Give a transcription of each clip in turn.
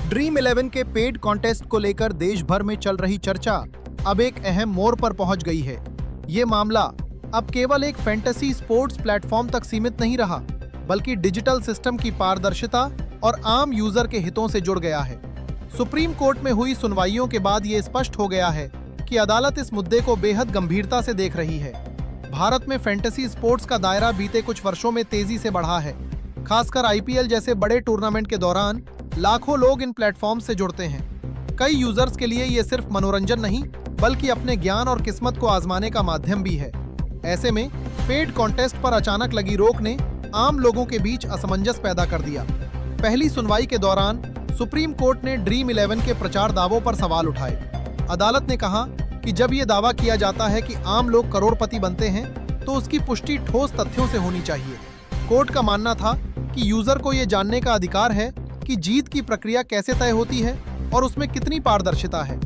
Dream 11 के paid contest को लेकर देश भर में चल रही चर्चा अब एक अहम मोड़ पर पहुंच गई है। ये मामला अब केवल एक फैंटेसी स्पोर्ट्स प्लेटफॉर्म तक सीमित नहीं रहा, बल्कि डिजिटल सिस्टम की पारदर्शिता और आम यूजर के हितों से जुड़ गया है। सुप्रीम कोर्ट में हुई सुनवाइयों के बाद ये स्पष्ट हो गया है कि अदालत इस मुद्दे को बेहद गंभीरता से देख रही है। भारत में फैंटेसी स्पोर्ट्स का दायरा बीते कुछ वर्षों में तेजी से बढ़ा है। खासकर आईपीएल जैसे बड़े टूर्नामेंट के दौरान लाखों लोग इन प्लेटफॉर्म से जुड़ते हैं। कई यूजर्स के लिए ये सिर्फ मनोरंजन नहीं, बल्कि अपने ज्ञान और किस्मत को आजमाने का माध्यम भी है। ऐसे में पेड कॉन्टेस्ट पर अचानक लगी रोक ने आम लोगों के बीच असमंजस पैदा कर दिया। पहली सुनवाई के दौरान सुप्रीम कोर्ट ने ड्रीम 11 के प्रचार दावों पर सवाल उठाए। अदालत ने कहा कि जब ये दावा किया जाता है कि आम लोग करोड़पति बनते हैं, तो उसकी पुष्टि ठोस तथ्यों से होनी चाहिए। कोर्ट का मानना था कि यूजर को ये जानने का अधिकार है कि जीत की प्रक्रिया कैसे तय होती है और उसमें कितनी पारदर्शिता है।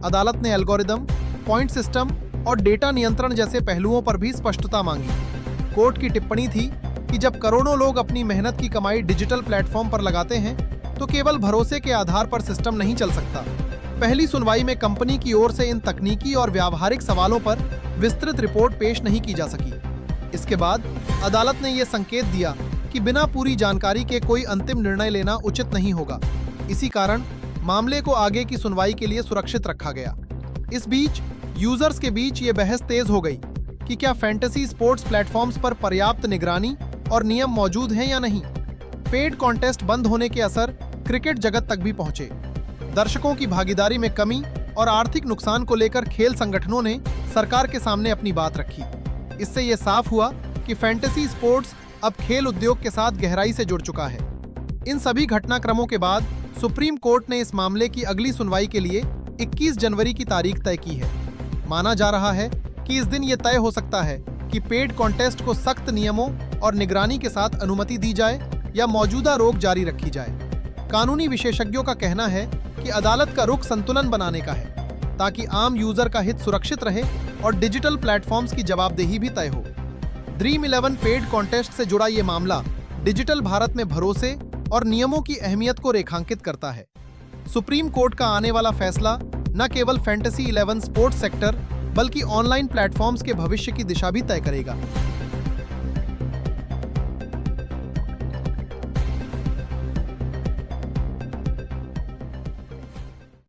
अदालत ने एल्गोरिदम, पॉइंट सिस्टम और डेटा नियंत्रण जैसे पहलुओं पर भी स्पष्टता मांगी। कोर्ट की टिप्पणी थी कि जब करोड़ों लोग अपनी मेहनत की कमाई डिजिटल प्लेटफॉर्म पर लगाते हैं, तो केवल भरोसे के आधार पर सिस्टम नहीं चल सकता। पहली सुनवाई में कंपनी की ओर से इन तकनीकी और व्यावहारिक सवालों पर विस्तृत रिपोर्ट पेश नहीं की जा सकी। इसके बाद अदालत ने यह संकेत दिया कि बिना पूरी जानकारी के कोई अंतिम निर्णय लेना उचित नहीं होगा। इसी कारण मामले को आगे की सुनवाई के लिए सुरक्षित रखा गया। इस बीच यूजर्स के बीच ये बहस तेज हो गई कि क्या फैंटेसी स्पोर्ट्स प्लेटफॉर्म्स पर पर्याप्त निगरानी और नियम मौजूद हैं या नहीं। पेड कॉन्टेस्ट बंद होने के असर क्रिकेट जगत तक भी पहुंचे। दर्शकों की भागीदारी में कमी और आर्थिक नुकसान को लेकर खेल संगठनों ने सरकार के सामने अपनी बात रखी। इससे यह साफ हुआ कि फैंटेसी स्पोर्ट्स अब खेल उद्योग के साथ गहराई से जुड़ चुका है। इन सभी घटनाक्रमों के बाद सुप्रीम कोर्ट ने इस मामले की अगली सुनवाई के लिए 21 जनवरी की तारीख तय की है। माना जा रहा है कि इस दिन ये तय हो सकता है कि पेड कॉन्टेस्ट को सख्त नियमों और निगरानी के साथ अनुमति दी जाए या मौजूदा रोक जारी रखी जाए। कानूनी विशेषज्ञों का कहना है कि अदालत का रुख संतुलन बनाने का है, ताकि आम यूजर का हित सुरक्षित रहे और डिजिटल प्लेटफॉर्म्स की जवाबदेही भी तय हो। ड्रीम 11 पेड कॉन्टेस्ट से जुड़ा ये मामला डिजिटल भारत में भरोसे और नियमों की अहमियत को रेखांकित करता है। सुप्रीम कोर्ट का आने वाला फैसला न केवल फैंटेसी 11 स्पोर्ट्स सेक्टर, बल्कि ऑनलाइन प्लेटफॉर्म्स के भविष्य की दिशा भी तय करेगा।